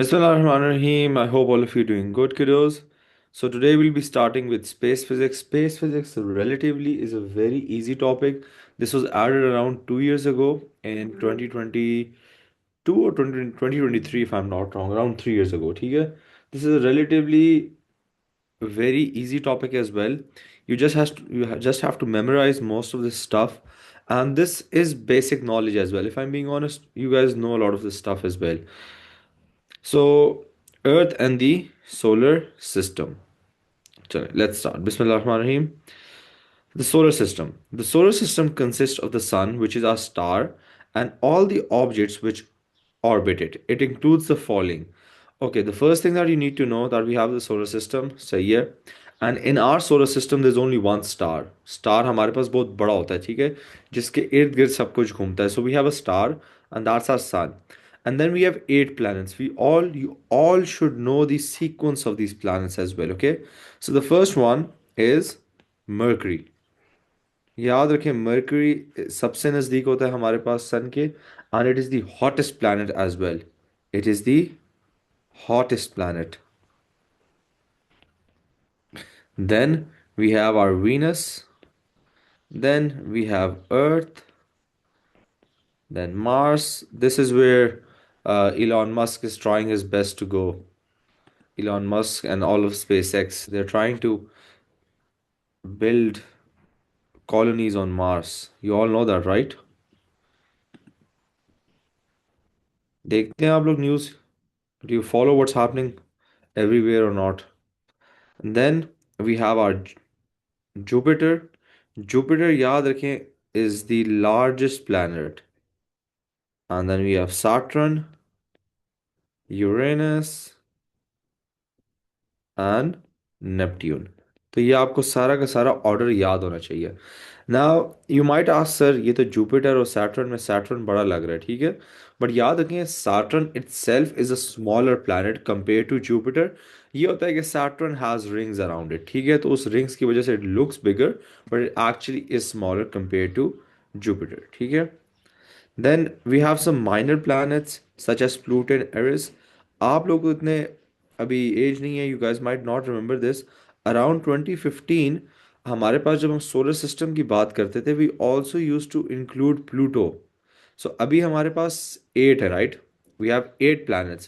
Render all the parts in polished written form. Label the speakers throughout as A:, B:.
A: Bismillahirrahmanirrahim. I hope all of you doing good, kiddos. So today we'll be starting with space physics. Space physics relatively is a very easy topic. This was added around 2 years ago in 2022 or 2023, if I'm not wrong, around 3 years ago. Okay? This is a relatively very easy topic as well. You just have to memorize most of this stuff, and this is basic knowledge as well. If I'm being honest, you guys know a lot of this stuff as well. So, Earth and the solar system. Let's start. Bismillahirrahmanirrahim. The solar system. The solar system consists of the sun, which is our star, and all the objects which orbit it. It includes the following. Okay, the first thing that you need to know that we have the solar system, सही है. And in our solar system, there's only one star. Star हमारे पास बहुत बड़ा होता है, ठीक है, जिसके इर्द गिर्द सब कुछ घूमता है. So we have a star, and that's our sun. And then we have 8 planets. You all should know the sequence of these planets as well. Okay, so the first one is Mercury. याद रखें, mercury सबसे नज़दीक होता है हमारे पास sun के, and it is the hottest planet as well. It is the hottest planet. Then we have our Venus. Then we have Earth. Then Mars. This is where Elon Musk is trying his best to go. Elon Musk and all of SpaceX, they're trying to build colonies on Mars. You all know that, right? देखते हैं आप लोग news. Do you follow what's happening everywhere or not? And then we have our Jupiter. Jupiter, याद रखें, is the largest planet. And then we have Saturn, Uranus, and Neptune. तो ये आपको सारा का सारा ऑर्डर याद होना चाहिए. Now you might ask, sir ये तो जुपिटर और सैटर्न में सैटर्न बड़ा लग रहा है, ठीक है, बट याद रखें Saturn itself is a smaller planet compare to Jupiter. ये होता है कि Saturn has rings around it, ठीक है, तो उस रिंग्स की वजह से it looks bigger, but it actually is smaller compare to Jupiter, ठीक है. Then we have some minor planets such as Pluto and Eris. आप लोग को इतने अभी एज नहीं है, you guys might not remember this. Around 2015 हमारे पास जब हम सोलर सिस्टम की बात करते थे, we also used to include Pluto. So अभी हमारे पास 8 है, right? We have 8 planets.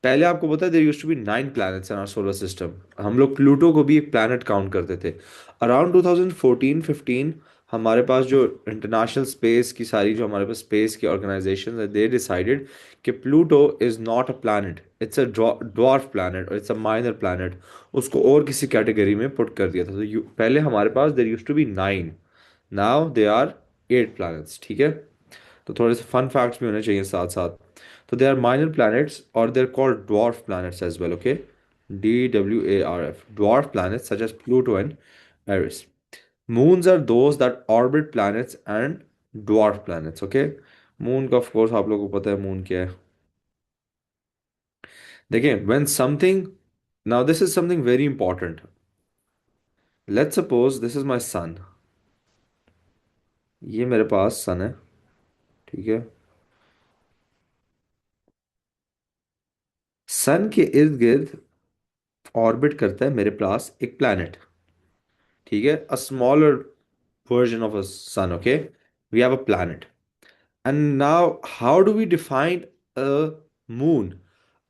A: पहले आपको पता है there used to be 9 planets in our solar system. हम लोग प्लूटो को भी एक प्लैनेट काउंट करते थे. अराउंड 2014-15 हमारे पास जो इंटरनेशनल स्पेस की सारी जो हमारे पास स्पेस की ऑर्गेनाइजेशन है, दे डिसाइडेड कि Pluto is not a planet, it's a dwarf planet और इट्स अ माइनर प्लैनेट. उसको और किसी कैटेगरी में पुट कर दिया था. तो पहले हमारे पास there used to be 9, now they are 8 planets, ठीक है. तो थोड़े से फन फैक्ट्स भी होने चाहिए साथ साथ. तो दे आर माइनर प्लैनेट्स और they are called dwarf planets as well. Okay, DWARF, dwarf planets such as Pluto and Eris. Moons are those that orbit planets and dwarf planets. Okay, moon का of course आप लोगों को पता है moon क्या है. देखिए, when something, now this is something very important. Let's suppose this is my sun. ये मेरे पास सन है, ठीक है. सन के इर्द गिर्द ऑर्बिट करता है मेरे पास एक प्लैनेट, ठीक है, a smaller version of a sun. Okay, we have a planet. And now how do we define a moon?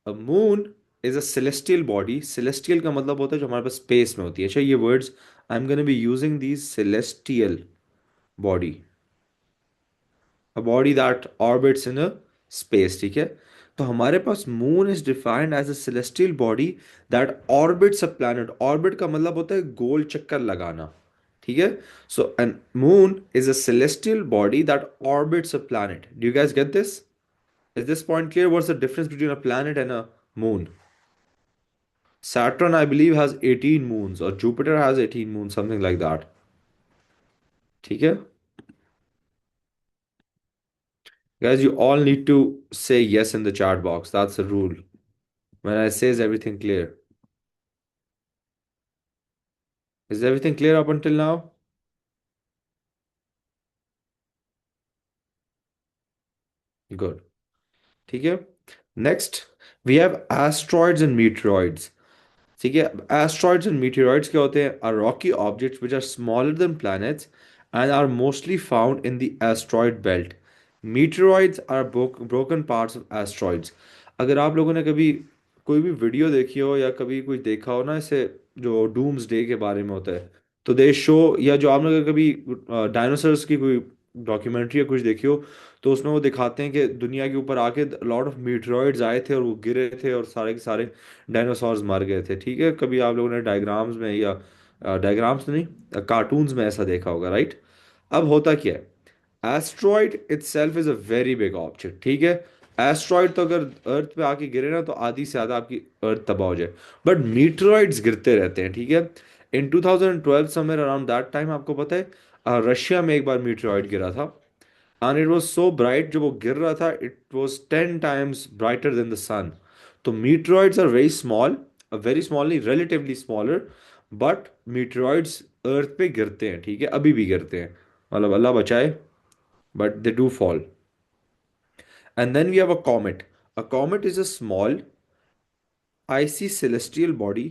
A: A moon is a celestial body. Celestial का मतलब होता है जो हमारे पास स्पेस में होती है. अच्छा, ये words I am gonna be using these. Celestial body, a body that orbits in a space, ठीक है. तो हमारे पास moon is defined as a celestial body that orbits a planet. Orbit का मतलब होता है गोल चक्कर लगाना, ठीक है. So an moon is a celestial body that orbits a planet. Do you guys get this? Is this point clear? What's the difference between a planet and a moon? Saturn, I believe, has 18 moons, or Jupiter has 18 moons, something like that. ठीक है. Guys, you all need to say yes in the chat box. That's the rule. When I say, is everything clear? Is everything clear up until now? Good. ठीक है. Next we have asteroids and meteoroids. ठीक है, asteroids and meteoroids क्या होते हैं? Are rocky objects which are smaller than planets and are mostly found in the asteroid belt. Meteoroids are broken parts of asteroids. अगर आप लोगों ने कभी कोई भी वीडियो देखी हो या कभी कोई देखा हो ना, इसे जो डूम्स डे के बारे में होता है, तो दे शो, या जो आपने कभी डायनासोर्स की कोई डॉक्यूमेंट्री या कुछ देखी हो, तो उसमें वो दिखाते हैं कि दुनिया के ऊपर आके लॉट ऑफ मीटरॉइड्स आए थे और वो गिरे थे और सारे के सारे डायनासोर्स मर गए थे। ठीक है, कभी आप लोगों ने डायग्राम्स में या डायग्राम्स नहीं, कार्टून्स में ऐसा देखा होगा, राइट? अब होता क्या है, asteroid itself is a very big object. ठीक है, एस्ट्रॉइड तो अगर अर्थ पे आके गिरे ना तो आधी से ज्यादा आपकी अर्थ तबाह हो जाए, बट मीटरॉइड्स गिरते रहते हैं। ठीक है, इन 2012 समवेयर अराउंड दैट टाइम, आपको पता है रशिया में एक बार मीटरॉइड गिरा था, and it was so bright, जब वो गिर रहा था it was 10 times brighter than the sun. तो meteoroids are very small, very small नहीं, relatively smaller, but meteoroids earth पे गिरते हैं। ठीक है, अभी भी गिरते हैं, मतलब अल्लाह बचाए, but they do fall. And then we have a comet is a small icy celestial body.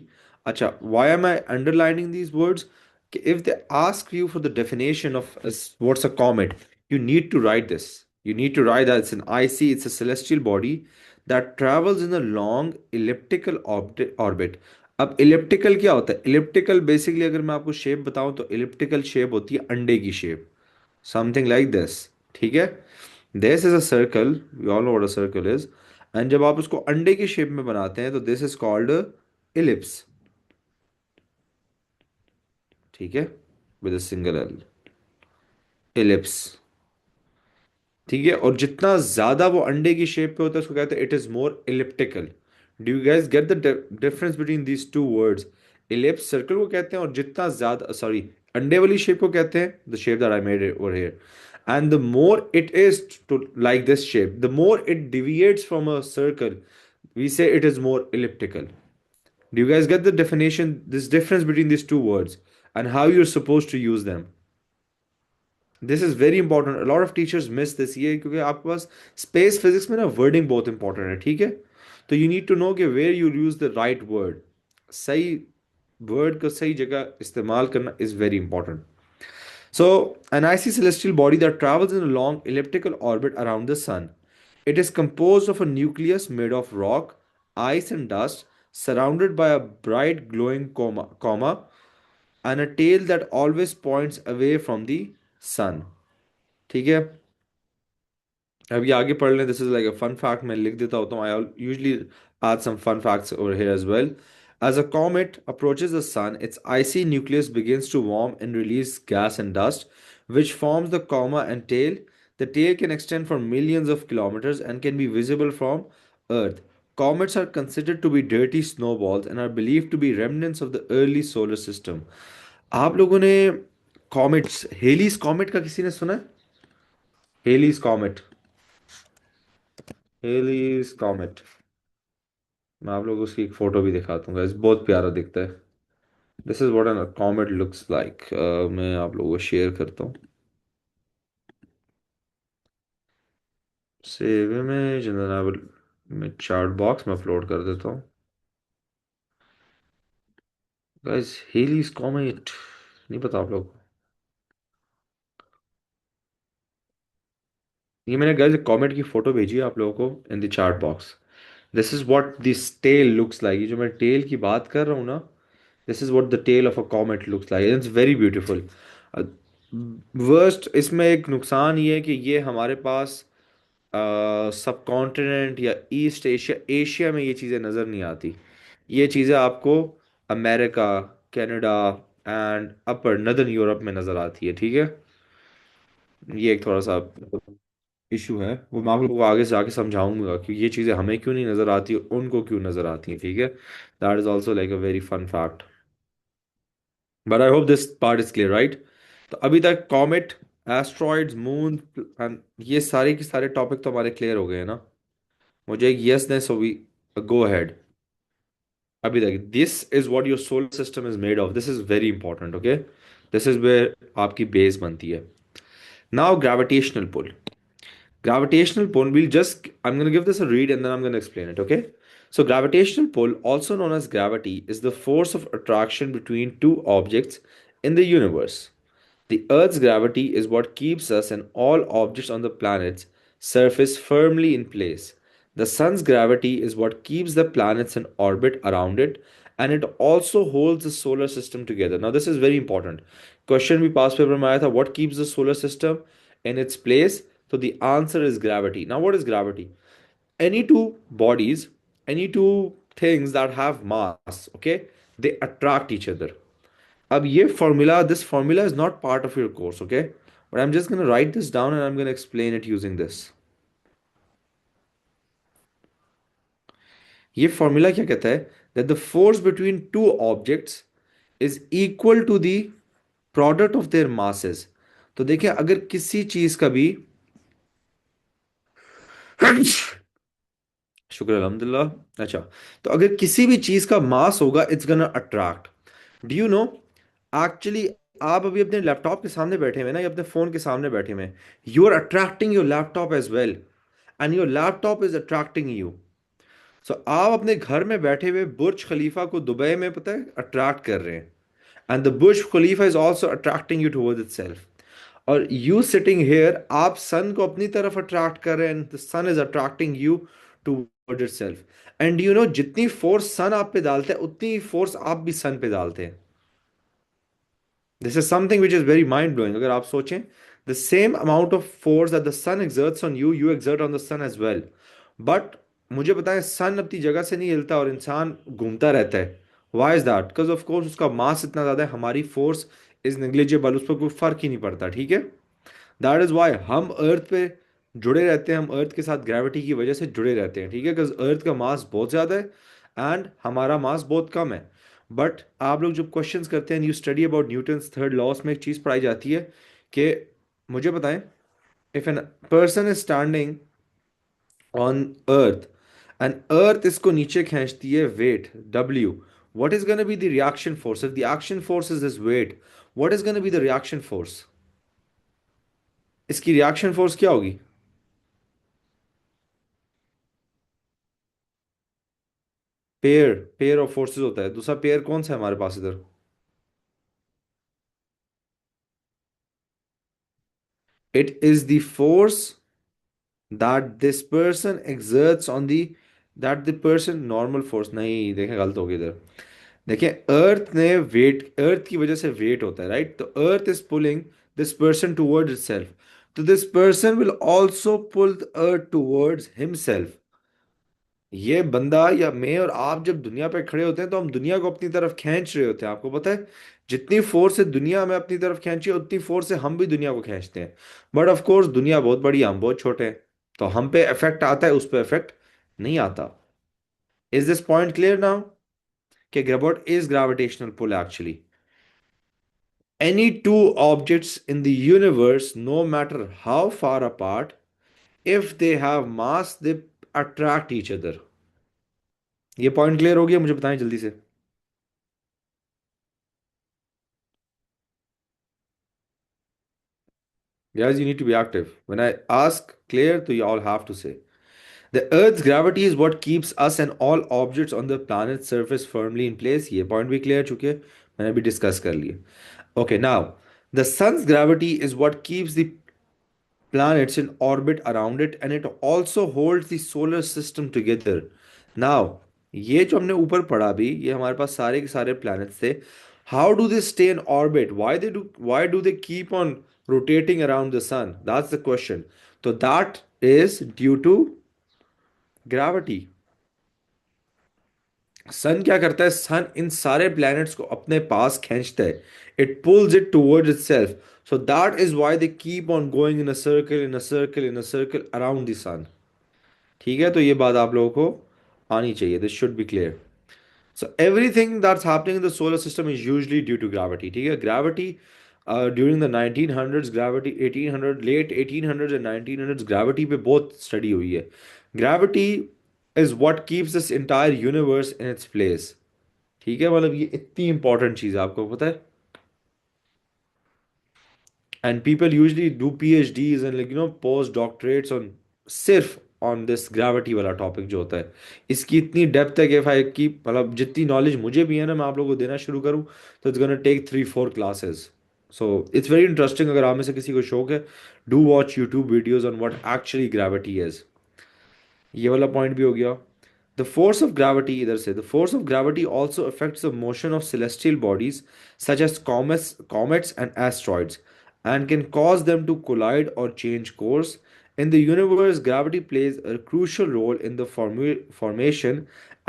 A: Acha, why am I underlining these words? If they ask you for the definition of what's a comet, you need to write this. You need to write that it's an icy, it's a celestial body that travels in a long elliptical orbit. अब elliptical क्या होता है? elliptical basically अगर मैं आपको shape बताऊं तो elliptical shape होती है अंडे की शेप, समथिंग लाइक दिस। ठीक है, this is a circle, we all know what a circle is, and जब आप उसको अंडे की शेप में बनाते हैं तो दिस इज कॉल्ड इलिप्स। ठीक है, with a single L, ellipse. ठीक है, और जितना ज्यादा वो अंडे की शेप पे होता है उसको कहते हैं it is more elliptical. Do you guys get the difference between these two words? Ellipse circle को कहते हैं, और जितना ज्यादा, सॉरी, अंडे वाली शेप को कहते हैं the shape that I made over here, and the more it is to like this shape, the more it deviates from a circle, we say it is more elliptical. Do you guys get the definition, this difference between these two words and how you're supposed to use them? This is very important. A lot of teachers miss this, ये क्योंकि आपके पास space physics में ना wording बहुत important है। ठीक है, तो यू नीड टू नो कि where you use the right word, सही वर्ड को सही जगह इस्तेमाल करना is very important. So, an icy celestial body that travels in a long elliptical orbit around the sun. It is composed of a nucleus made of rock, ice, and dust, surrounded by a bright glowing coma, and a tail that always points away from the sun. ठीक है, अब ये आगे पढ़ लें. This is like a fun fact, मैं लिख देता होता हूँ. I usually add some fun facts over here as well. As a comet approaches the sun, its icy nucleus begins to warm and release gas and dust, which forms the coma and tail. The tail can extend for millions of kilometers and can be visible from Earth. Comets are considered to be dirty snowballs and are believed to be remnants of the early solar system. आप लोगों ने comets, हेलीज comet का किसी ने सुना है? हेलीज comet, हेलीज comet, मैं आप लोगों को उसकी एक फोटो भी दिखा दूंगा, इस बहुत प्यारा दिखता है. This is what an comet looks like. मैं आप लोगों को शेयर करता हूँ, save image and then I will, मैं चार्ट बॉक्स में अपलोड कर देता हूँ. गाइस, हेलीज कॉमेट नहीं पता आप लोग को? ये मैंने गाइस कॉमेट की फोटो भेजी है आप लोगों को in the chat box. This is what this tail looks like. ये जो मैं टेल की बात कर रहा हूँ ना, this is what the tail of a comet looks like. It's very beautiful. Worst इसमें एक नुकसान ये है कि ये हमारे पास सब कॉन्टिनेंट या ईस्ट एशिया, एशिया में ये चीज़ें नज़र नहीं आती. ये चीज़ें आपको America, Canada and upper northern Europe में नज़र आती है. ठीक है, ये एक थोड़ा सा इशू है, वो मैं आप लोगों को आगे जाके समझाऊंगा कि ये चीज़ें हमें क्यों नहीं नज़र आती, उनको क्यों नज़र आती हैं. ठीक है, that is also like a very fun fact. But I hope this part is clear, right? तो अभी तक कॉमेट, एस्ट्रॉइड्स, मून एंड ये सारे के सारे टॉपिक तो हमारे क्लियर हो गए हैं ना? मुझे एक यस दें, सो वी गो अहेड. अभी तक this is what your solar system is made of. This is very important. Okay, this is where आपकी बेस बनती है. Now gravitational pull. Gravitational pull, I'm going to give this a read and then I'm going to explain it, okay? So, gravitational pull, also known as gravity, is the force of attraction between two objects in the universe. The Earth's gravity is what keeps us and all objects on the planet's surface firmly in place. The Sun's gravity is what keeps the planets in orbit around it, and it also holds the solar system together. Now, this is very important. Question we past paper में आया था, what keeps the solar system in its place? So the answer is gravity. Now, what is gravity? Any two bodies, any two things that have mass, okay, they attract each other. अब ये formula, this formula is not part of your course, okay? But I'm just gonna write this down and I'm gonna explain it using this. ये formula क्या कहता है? That the force between two objects is equal to the product of their masses. तो देखिए अगर किसी चीज का भी शुक्र अल्हम्दुलिल्लाह। अच्छा, तो अगर किसी भी चीज का मास होगा it's gonna attract. Do you know, actually आप अभी अपने लैपटॉप के सामने बैठे हुए हैं ना, या अपने फोन के सामने बैठे हुए हैं, you are attracting your laptop as well and your laptop is attracting you. So आप अपने घर में बैठे हुए बुर्ज खलीफा को दुबई में पता है अट्रैक्ट कर रहे हैं, and the Burj Khalifa is also attracting you towards itself. और यू सिटिंग हेयर, आप सन को अपनी तरफ अट्रैक्ट कर रहे हैं and the sun is attracting you towards itself. And you know, जितनी फोर्स सन आप पे डालते हैं उतनी ही फोर्स आप भी सन पे डालते हैं। This is something which is very mind blowing. अगर आप सोचें, the same amount of force that the sun exerts on you, you exert on the sun as well. But मुझे बताएं, सन अपनी जगह से नहीं हिलता और इंसान घूमता रहता है। Why is that? Because of course उसका मास इतना ज्यादा है, हमारी फोर्स इज नेग्लिजिबल, उस पर कोई फर्क ही नहीं पड़ता, ठीक है? दैट इज वाई हम अर्थ पे जुड़े रहते हैं, हम अर्थ के साथ ग्रेविटी की वजह से जुड़े रहते हैं, ठीक है? बिकॉज अर्थ का मास बहुत ज़्यादा है एंड हमारा मास बहुत कम है। बट आप लोग जब क्वेश्चंस करते हैं, you study about Newton's third law, में एक चीज़ पढ़ाई जाती है कि मुझे बताएं, if an person is standing on earth and earth इसको नीचे खींचती है, wait W, what is going to be the reaction force? If the action force is this weight, what is going to be the reaction force? इसकी reaction force क्या होगी? Pair, pair of forces होता है। दूसरा pair कौन सा है हमारे पास इधर? It is the force that this person exerts on the, that the person, normal force नहीं, देखें गलत हो गया इधर। देखिए, अर्थ ने वेट, अर्थ की वजह से वेट होता है, राइट? तो earth is pulling this person towards itself, तो this person will also pull the earth towards himself. ये बंदा या मैं और आप जब दुनिया पे खड़े होते हैं तो हम दुनिया को अपनी तरफ खींच रहे होते हैं। आपको पता है, जितनी फोर्स से दुनिया हमें अपनी तरफ खींची है उतनी फोर्स से हम भी दुनिया को खींचते हैं। बट ऑफ कोर्स दुनिया बहुत बड़ी है, हम बहुत छोटे हैं, तो हम पे इफेक्ट आता है, उस पे इफेक्ट नहीं आता। Is this point clear now? कि what is gravitational pull actually? Any two objects in the universe, no matter how far apart, if they have mass, they attract each other. ये point clear हो गया? मुझे बताएं जल्दी से। Guys, you need to be active. When I ask clear, so you all have to say. The Earth's gravity is what keeps us and all objects on the planet's surface firmly in place. ये point भी clear चुके हैं, मैंने अभी discuss कर लिए. Okay, now the sun's gravity is what keeps the planets in orbit around it and it also holds the solar system together. Now, ये जो हमने ऊपर पढ़ा भी, ये हमारे पास सारे के सारे planets थे. How do they stay in orbit? Why do they keep on rotating around the sun? That's the question. So that is due to gravity. सन क्या करता है? सन इन सारे प्लैनेट्स को अपने पास खींचता है, it pulls it towards itself. So that is why they keep on going in a circle, in a circle, in a circle around the sun. ठीक है, तो ये बात आप लोगों को आनी चाहिए, this should be clear. So everything that's happening in the solar system is usually due to gravity. ठीक है, gravity during the 1900s, gravity 1800, late 1800s and 1900s, gravity पे बहुत स्टडी हुई है। Gravity is what keeps this entire universe in its place. ठीक है, मतलब ये इतनी इंपॉर्टेंट चीज़ है, आपको पता है? and people usually do PhDs and post doctorates on सिर्फ ऑन दिस ग्रेविटी वाला टॉपिक जो होता है। इसकी इतनी डेप्थ है कि भाई की मतलब जितनी नॉलेज मुझे भी है ना, मैं आप लोगों को देना शुरू करूँ तो it's gonna take 3-4 classes. So it's very interesting, अगर आप में से किसी को शौक है, do watch YouTube videos on what actually gravity is. ये वाला पॉइंट भी हो गया। द फोर्स ऑफ ग्रेविटी, इधर से the force of gravity also affects the motion of celestial bodies such as comets and asteroids and can cause them to collide or change course. In the universe, gravity plays a crucial role in the formation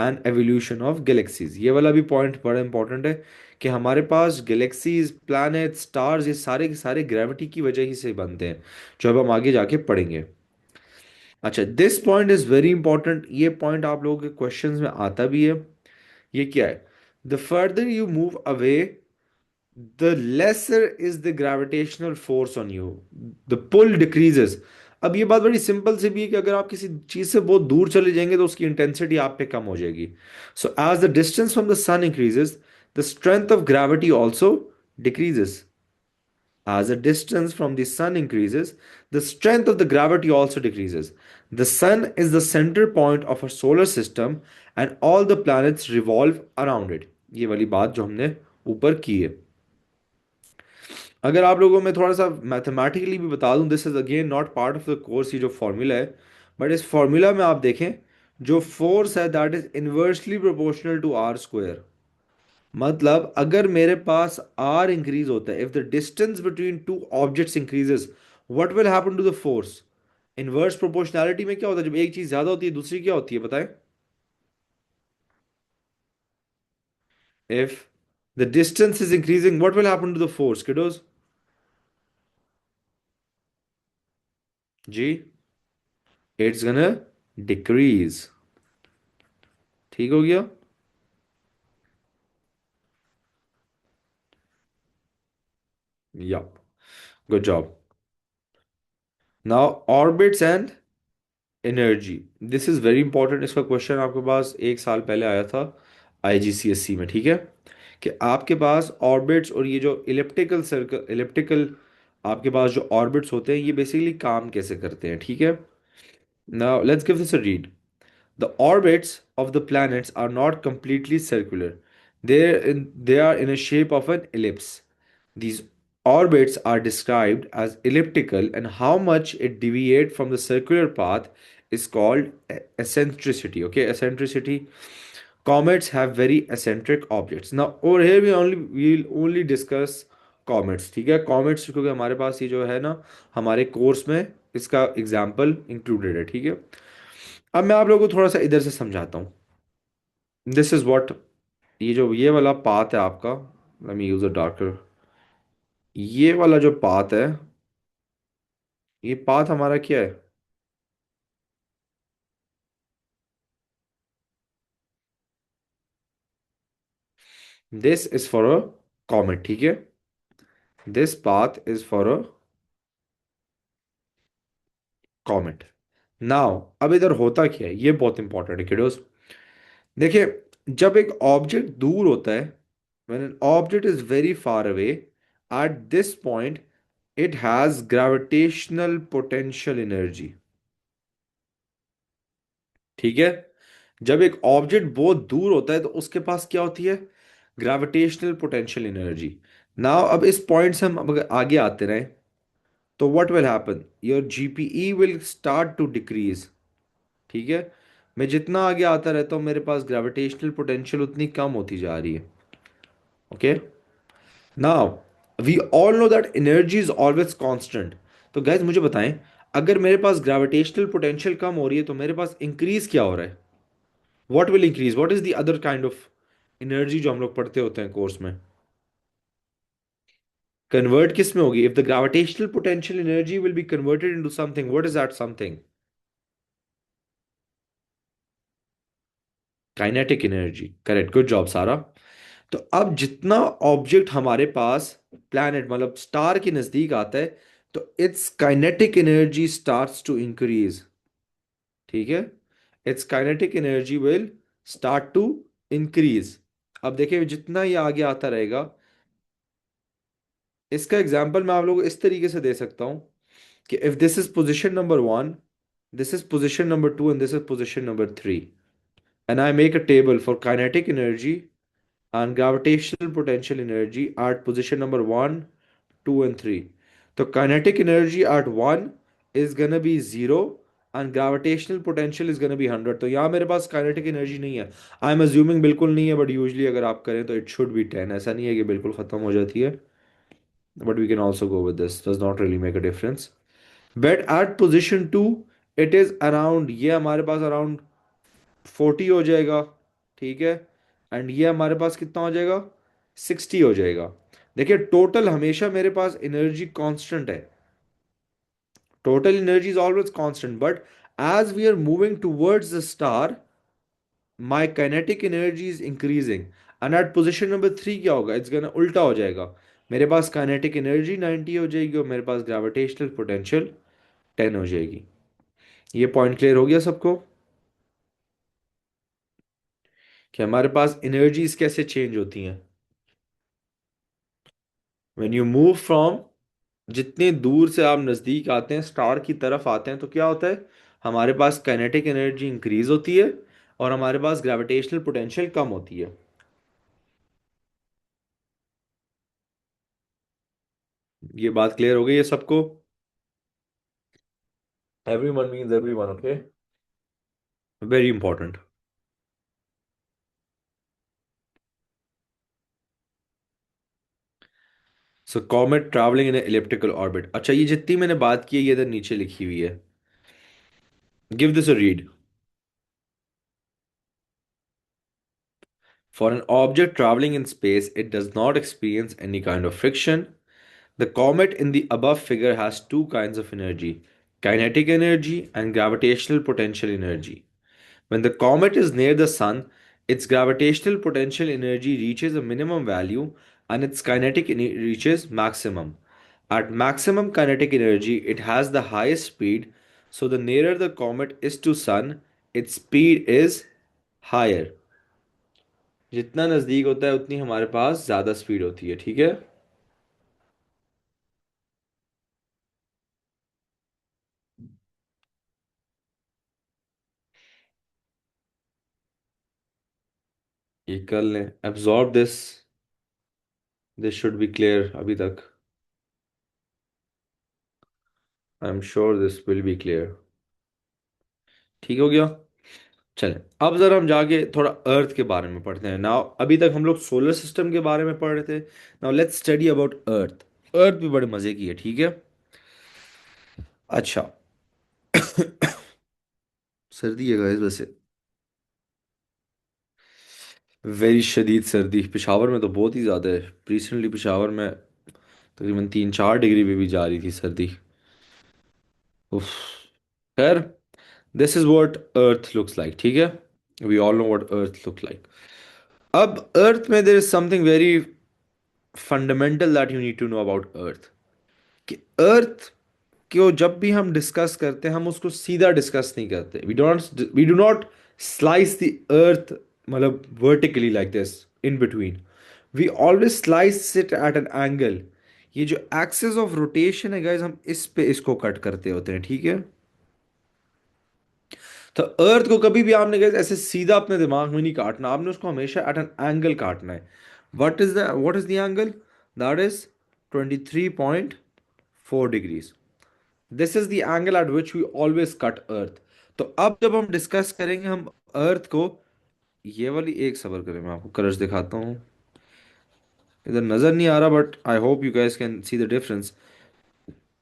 A: and evolution of galaxies। ये वाला भी point बड़ा important है कि हमारे पास galaxies, planet, stars, ये सारे के सारे ग्रेविटी की वजह ही से बनते हैं, जो अब हम आगे जाके पढ़ेंगे। अच्छा, this point is very important, ये पॉइंट आप लोगों के क्वेश्चंस में आता भी है। ये क्या है? The further you move away, the lesser is the gravitational force on you, the pull decreases. अब ये बात बड़ी सिंपल सी भी है कि अगर आप किसी चीज से बहुत दूर चले जाएंगे तो उसकी इंटेंसिटी आप पे कम हो जाएगी। So as the distance from the sun increases, the strength of gravity also decreases. As the distance from the sun increases, the strength of the gravity also decreases. The sun is the center point of our solar system and all the planets revolve around it। ये वाली बात जो हमने ऊपर की है। अगर आप लोगों में थोड़ा सा मैथमेटिकली भी बता दूं, this is again not part of the course, ये जो फॉर्मूला है, बट इस फॉर्मूला में आप देखें, जो फोर्स है that is inversely proportional to R square. मतलब अगर मेरे पास आर इंक्रीज होता है, if the distance between two objects increases, what will happen to the force? Inverse proportionality में क्या होता है, जब एक चीज ज्यादा होती है दूसरी क्या होती है बताएं? If the distance is increasing, what will happen to the force kiddos? जी, इट्स गonna डिक्रीज। ठीक हो गया? Yup, good job. Now orbits and energy, this is very important. इसका क्वेश्चन आपके पास एक साल पहले आया था IGCSE में, ठीक है? कि आपके पास ऑर्बिट्स और ये जो इलिप्टिकल सर्कल, इलिप्टिकल आपके पास जो ऑर्बिट्स होते हैं, ये बेसिकली काम कैसे करते हैं, ठीक है? Now let's give this a read. The orbits of the planets are not completely circular. They are in a shape of an ellipse. These orbits are described as elliptical, and how much it deviates from the circular path is called eccentricity. Okay, eccentricity. Comets have very eccentric objects. Now, over here we'll only discuss comets. ठीक है, comets क्योंकि हमारे पास ये जो है ना, हमारे course में इसका एग्जाम्पल इंक्लूडेड है, ठीक है? अब मैं आप लोगों को थोड़ा सा इधर से समझाता हूँ। दिस इज व्हाट, ये जो ये वाला पाथ है आपका, let me use a darker, ये वाला जो पाथ है, ये पाथ हमारा क्या है? This is for a comet, ठीक है? This path is for a comet. Now अब इधर होता क्या है, ये बहुत इंपॉर्टेंट है किडोस। देखिए, जब एक ऑब्जेक्ट दूर होता है, when an object is very far away, at this point it has gravitational potential energy. ठीक है? जब एक ऑब्जेक्ट बहुत दूर होता है तो उसके पास क्या होती है? Gravitational potential energy. नाउ अब इस पॉइंट से हम अब अगर आगे आते रहे तो what will happen, your GPE will start to decrease. ठीक है? मैं जितना आगे आता रहता हूँ मेरे पास ग्रेविटेशनल पोटेंशियल उतनी कम होती जा रही है। Okay, now we all know that energy is always constant. तो गाइज मुझे बताएं, अगर मेरे पास ग्रेविटेशनल पोटेंशियल कम हो रही है तो मेरे पास इंक्रीज क्या हो रहा है? What will increase, what is the other kind of energy जो हम लोग पढ़ते होते हैं कोर्स में? कन्वर्ट किस में होगी? If the gravitational potential energy will be converted into something, what is that something? Kinetic energy. Correct, good job सारा। तो अब जितना ऑब्जेक्ट हमारे पास प्लैनेट मतलब स्टार के नजदीक आता है, तो its kinetic energy starts to increase. ठीक है? Its kinetic energy will start to increase. अब देखिए जितना ये आगे आता रहेगा, इसका एग्जांपल मैं आप लोगों को इस तरीके से दे सकता हूँ कि if this is position number 1, this is position number 2, and this is position number 3, and I make a table for kinetic energy and gravitational potential energy at position number 1, 2, and 3. So kinetic energy at 1 is gonna be 0 and gravitational potential is gonna be 100. तो यहाँ मेरे पास kinetic energy नहीं है, I am assuming बिल्कुल नहीं है, but usually अगर आप करें तो it should be 10, ऐसा नहीं है कि बिल्कुल ख़त्म हो जाती है, but we can also go with this, does not really make a difference. But at position 2 it is around, ये हमारे पास अराउंड 40 हो जाएगा, ठीक है, एंड ये हमारे पास कितना हो जाएगा, 60 हो जाएगा। देखिए टोटल हमेशा मेरे पास एनर्जी कांस्टेंट है, total energy is always constant, but as we are moving towards the star my kinetic energy is increasing, and at position number 3 क्या होगा, इट्स गोना उल्टा हो जाएगा, मेरे पास काइनेटिक एनर्जी 90 हो जाएगी और मेरे पास ग्रेविटेशनल पोटेंशियल 10 हो जाएगी। ये पॉइंट क्लियर हो गया सबको कि हमारे पास एनर्जीज कैसे चेंज होती हैं व्हेन यू मूव फ्रॉम, जितने दूर से आप नज़दीक आते हैं स्टार की तरफ आते हैं तो क्या होता है, हमारे पास काइनेटिक एनर्जी इंक्रीज होती है और हमारे पास ग्रेविटेशनल पोटेंशियल कम होती है। ये बात क्लियर हो गई है सबको? Everyone means everyone, okay, very important. So comet travelling in elliptical orbit, अच्छा ये जितनी मैंने बात की है ये इधर नीचे लिखी हुई है, give this a read. For an object travelling in space it does not experience any kind of friction. The comet in the above figure has two kinds of energy, kinetic energy and gravitational potential energy. When the comet is near the sun, its gravitational potential energy reaches a minimum value and its reaches maximum. At maximum kinetic energy, it has the highest speed, so the nearer the comet is to sun, its speed is higher. जितना नज़दीक होता है उतनी हमारे पास ज़्यादा speed होती है, ठीक है। ये कर लें, absorb this, this should be clear अभी तक, I am sure this will be clear. ठीक हो गया। चलें अब जरा हम जाके थोड़ा अर्थ के बारे में पढ़ते हैं। नाउ अभी तक हम लोग सोलर सिस्टम के बारे में पढ़ रहे थे, now let's study about earth. अर्थ भी बड़े मजे की है, ठीक है। अच्छा सर्दी है गाइस वैसे, वेरी शदीद सर्दी पेशावर में तो बहुत ही ज़्यादा है, रिसेंटली पेशावर में तकरीबन 3-4 डिग्री पे भी जा रही थी सर्दी। उफ। खैर, this is what earth looks like, ठीक है, we all know what earth look like. अब अर्थ में there is something very fundamental that you need to know about earth, कि अर्थ को जब भी हम डिस्कस करते हैं हम उसको सीधा डिस्कस नहीं करते, we do not slice the earth, मतलब vertically like this in between, we always slice it at an angle. ये जो एक्सिस ऑफ रोटेशन है गाइज, हम इस पे इसको कट करते होते हैं, ठीक है। तो अर्थ को कभी भी आपने गाइज ऐसे सीधा अपने दिमाग में नहीं काटना, आपने उसको हमेशा एट एन एंगल काटना है। What is the angle, that is 23.4 degrees. This is the angle at which we always cut earth. तो अब जब हम डिस्कस करेंगे हम अर्थ को, ये वाली एक सबर करें मैं आपको कलर्स दिखाता हूँ, इधर नजर नहीं आ रहा but I hope you guys can see the difference.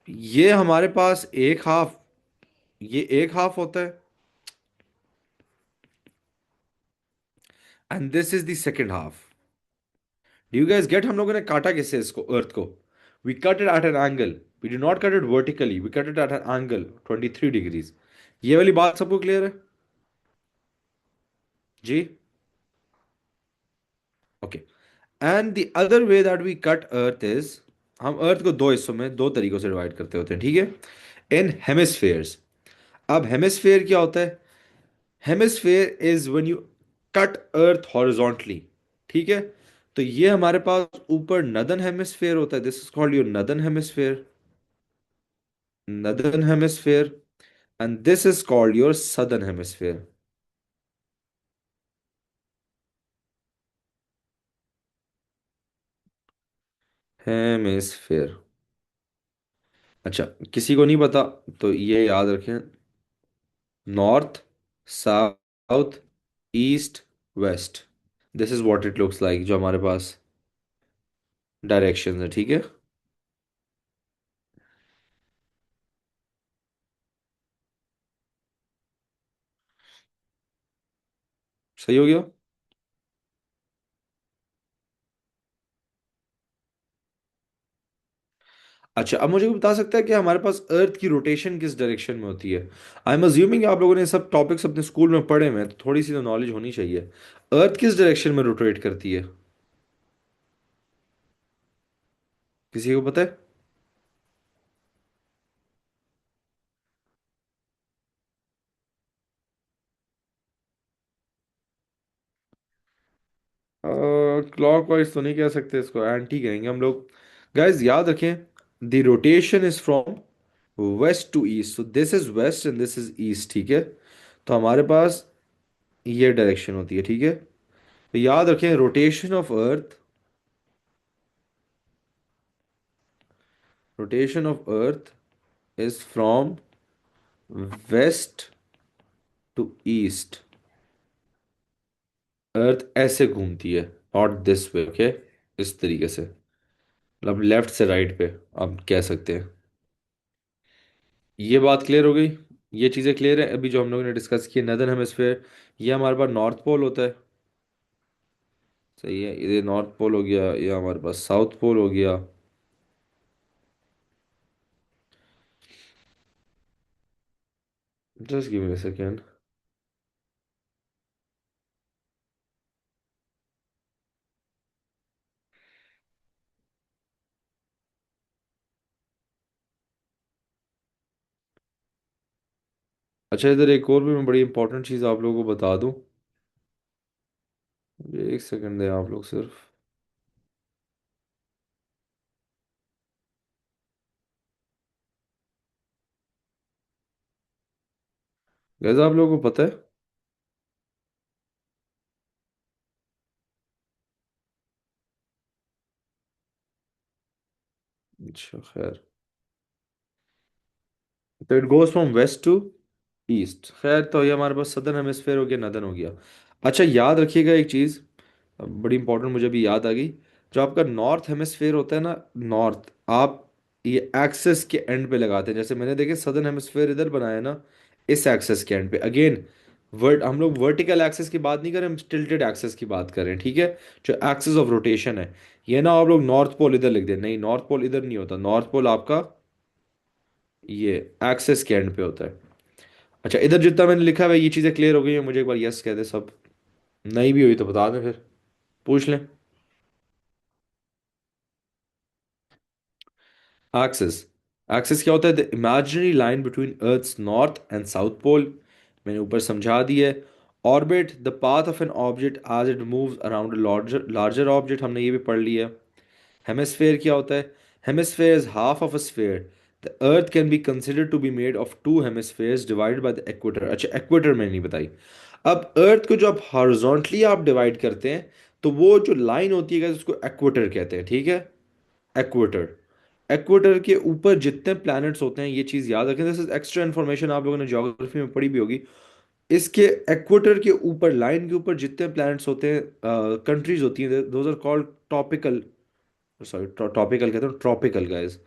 A: ये हमारे पास एक हाफ, ये एक हाफ होता है, and this is the second half. Do you guys get, हम लोगों ने काटा कैसे इसको, अर्थ को, we cut it at an angle, we do not cut it vertically, we cut it at an angle 23 degrees. ये वाली बात सबको क्लियर है जी? Okay. And the other way that we cut earth is, हम earth को दो हिस्सों में दो तरीकों से डिवाइड करते होते हैं, ठीक है, इन हेमिस्फेयर्स। अब हेमिस्फेयर क्या होता है, hemisphere is when you cut earth horizontally, ठीक है, तो ये हमारे पास ऊपर नदर्न हेमिस्फेयर होता है, this is called your northern hemisphere, northern hemisphere, and this is called your southern hemisphere. Hemisphere. अच्छा, किसी को नहीं पता तो ये याद रखें, north, south, east, west, this is what it looks like, जो हमारे पास डायरेक्शन है, ठीक है। सही हो गया। अच्छा, अब मुझे बता सकता है कि हमारे पास अर्थ की रोटेशन किस डायरेक्शन में होती है? आई एम अज्यूमिंग आप लोगों ने सब टॉपिक्स अपने स्कूल में पढ़े हुए हैं, तो थोड़ी सी तो नॉलेज होनी चाहिए। अर्थ किस डायरेक्शन में रोटेट करती है? किसी को पता है? क्लॉक वाइज तो नहीं कह सकते, इसको एंटी कहेंगे हम लोग। गाइस याद रखें, the rotation is from west to east, so this is west and this is east, ठीक है। तो हमारे पास ये डायरेक्शन होती है, ठीक है। तो याद रखें, rotation of earth is from west to east. Earth ऐसे घूमती है, नॉट दिस वे, ओके, इस तरीके से, मतलब लेफ्ट से राइट पे आप कह सकते हैं। ये बात क्लियर हो गई। ये चीज़ें क्लियर है अभी जो हम लोगों ने डिस्कस की, नदर्न हेमिस्फेयर, ये हमारे पास नॉर्थ पोल होता है। सही है, ये नॉर्थ पोल हो गया, ये हमारे पास साउथ पोल हो गया। Just give me a second. अच्छा, इधर एक और भी मैं बड़ी इंपॉर्टेंट चीज़ आप लोगों को बता दूं। मुझे एक सेकंड दें आप लोग सिर्फ। गैस आप लोगों को पता है? अच्छा खैर, तो it goes from west to east, खैर तो ये हमारे पास सदर्न हेमिस्फेयर हो गया, नदर्न हो गया। अच्छा याद रखिएगा एक चीज़, बड़ी इंपॉर्टेंट मुझे भी याद आ गई। जो आपका नॉर्थ हेमिस्फेयर होता है ना, नॉर्थ, आप ये एक्सेस के एंड पे लगाते हैं, जैसे मैंने देखे सदर्न हेमिस्फेयर इधर बनाया ना, इस एक्सेस के एंड पे। अगेन, वर्ट हम लोग वर्टिकल एक्सेस की बात नहीं कर रहे, हम टिल्टेड एक्सेस की बात कर रहे हैं, ठीक है। जो एक्सेस ऑफ रोटेशन है, ये ना आप लोग नॉर्थ पोल इधर लिख दें, नहीं, नॉर्थ पोल इधर नहीं होता, नॉर्थ पोल आपका ये एक्सेस के एंड पे होता है। अच्छा, इधर जितना मैंने लिखा है ये चीज़ें क्लियर हो गई हैं? मुझे एक बार यस कह दे सब, नहीं भी हुई तो बता दें फिर, पूछ लें। एक्सिस, एक्सिस क्या होता है? The imaginary line between earth's north and south pole, मैंने ऊपर समझा दी है। Orbit the path of an object as it moves around larger larger object, हमने ये भी पढ़ लिया। हेमिस्फेयर क्या होता है? Hemisphere is half of a sphere, the earth can be considered to be made of two hemispheres divided by the equator. अच्छा, equator मैंने नहीं बताई। अब अर्थ को जो आप हॉरिजॉन्टली आप डिवाइड करते हैं, तो वो जो लाइन होती है उसको इक्वेटर कहते हैं, ठीक है। इक्वेटर, इक्वेटर के ऊपर जितने प्लैनेट्स होते हैं, ये चीज याद रखें, दिस इज एक्स्ट्रा इन्फॉर्मेशन आप लोगों ने ज्योग्राफी में पढ़ी भी होगी। इसके इक्वेटर के ऊपर, लाइन के ऊपर जितने प्लैनेट्स होते हैं, कंट्रीज होती हैं, those are called topical, sorry topical कहते हैं, ट्रॉपिकल गाइस,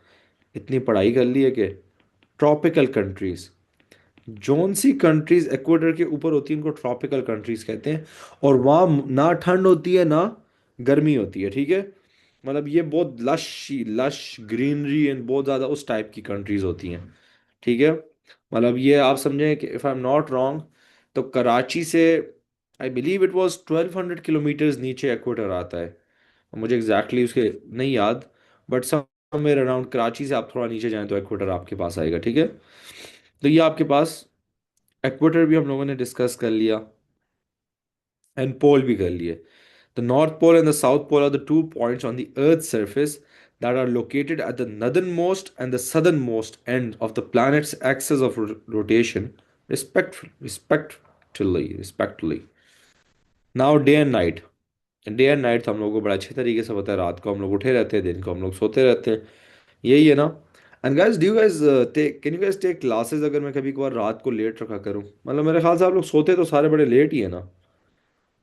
A: इतनी पढ़ाई कर ली है कि ट्रॉपिकल कंट्रीज, जोन सी कंट्रीज इक्वेटर के ऊपर होती है उनको ट्रॉपिकल कंट्रीज कहते हैं। और वहाँ ना ठंड होती है ना गर्मी होती है, ठीक है। मतलब ये बहुत लश लश ग्रीनरी एंड बहुत ज़्यादा उस टाइप की कंट्रीज होती हैं, ठीक है। मतलब ये आप समझें कि if I am not wrong, तो कराची से I believe it was 1200 kilometres नीचे इक्वेटर आता है। मुझे एग्जैक्टली उसके नहीं याद, बट समवेयर अराउंड कराची से आप थोड़ा नीचे जाएं तो इक्वेटर आपके पास आएगा, ठीक है। तो ये आपके पास इक्वेटर भी हम लोगों ने डिस्कस कर लिया, एंड पोल भी कर लिए। The North Pole and the South Pole are the 2 points on the Earth's surface that are located at the northernmost and the southernmost end of the planet's axis of rotation, respectively. Now, day and night. Day and night तो हम लोगों को बड़ा अच्छे तरीके से पता है, रात को हम लोग उठे रहते हैं, दिन को हम लोग सोते रहते हैं, यही है ना। And guys, do you guys take can you guys take classes अगर मैं कभी कभार रात को लेट रखा करूं? मतलब मेरे ख्याल से आप लोग सोते तो सारे बड़े लेट ही है ना।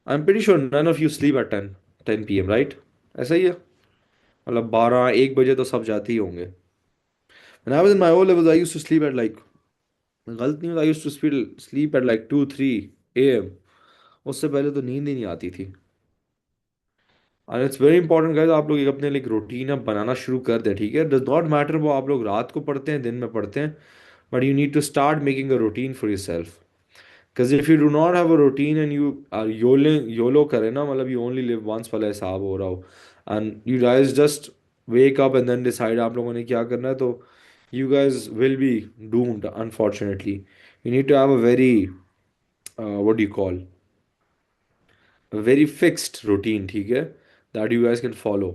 A: I am pretty sure none of you sleep at 10 p.m. Right? ऐसा ही है, मतलब 12-1 बजे तो सब जाते ही होंगे। When I was in my O levels, I used to sleep at like, गलत नहीं होता, I used to sleep at like 2-3 a.m. उससे पहले तो नींद ही नहीं आती थी। And it's very important guys, आप लोग एक अपने लिए एक रूटीन अब बनाना शुरू कर दें, ठीक है? डज नॉट मैटर वो आप लोग रात को पढ़ते हैं दिन में पढ़ते हैं, but you need to start making a routine for yourself. Because if you do not have a routine and you are yolo करें ना, मतलब यू ओनली लिव वंस वाला हिसाब हो रहा हो, and you guys just wake up and then decide आप लोगों ने क्या करना है, तो you guys will be doomed unfortunately. You need to have a very what do you call, a very fixed routine, ठीक है? That you guys can follow.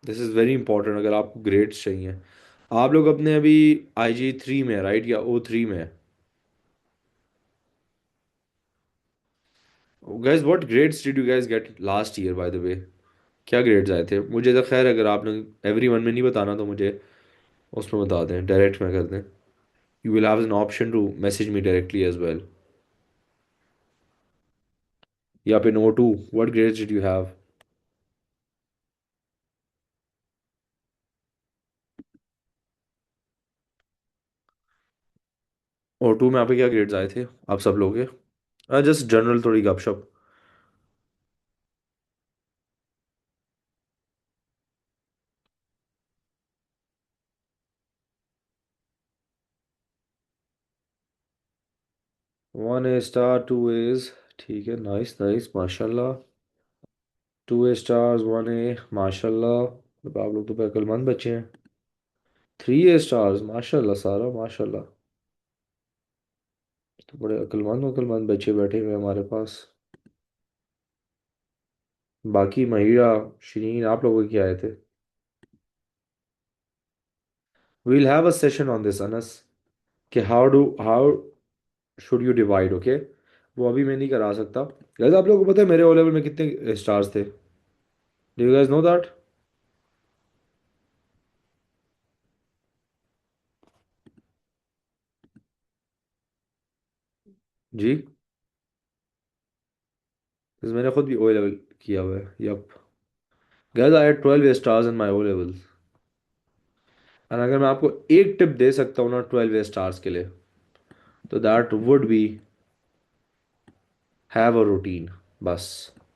A: This is very important अगर आपको ग्रेड्स चाहिए। आप लोग अपने अभी IG 3 में राइट या O3 में? Guys what grades did you guys gate last year by the way? क्या ग्रेड्स आए थे? मुझे तो खैर अगर आपने एवरी वन में नहीं बताना तो मुझे उसमें बता दें, डायरेक्ट में कर दें। You will have an option to message me directly as well. या फिर O2, what grades did you have? O2 में आपके क्या ग्रेड्स आए थे आप सब लोग के? जस्ट जनरल थोड़ी गपशप। 1 A स्टार 2 A's, ठीक है, नाइस नाइस माशाल्लाह। 2 A स्टार्स 1 A, माशाल्लाह। मतलब आप लोग तो फिर अक्लमंद बच्चे हैं। 3 A स्टार्स माशाल्लाह, सारा माशाल्लाह। तो बड़े अक्लमंद अक्लमंद बच्चे बैठे हुए हैं हमारे पास। बाकी महिरा, शरीन, आप लोगों के क्या आए थे? We'll have a session on this अनस, कि how should you divide, okay? वो अभी मैं नहीं करा सकता। गाइस आप लोगों को पता है मेरे ओ लेवल में कितने स्टार्स थे? Do you guys know that? जी, because मैंने खुद भी ओ लेवल किया हुआ है, yup. Guys I had 12 stars in my O level. और अगर मैं आपको एक टिप दे सकता हूँ ना 12 स्टार्स के लिए, तो that would be have a routine. बस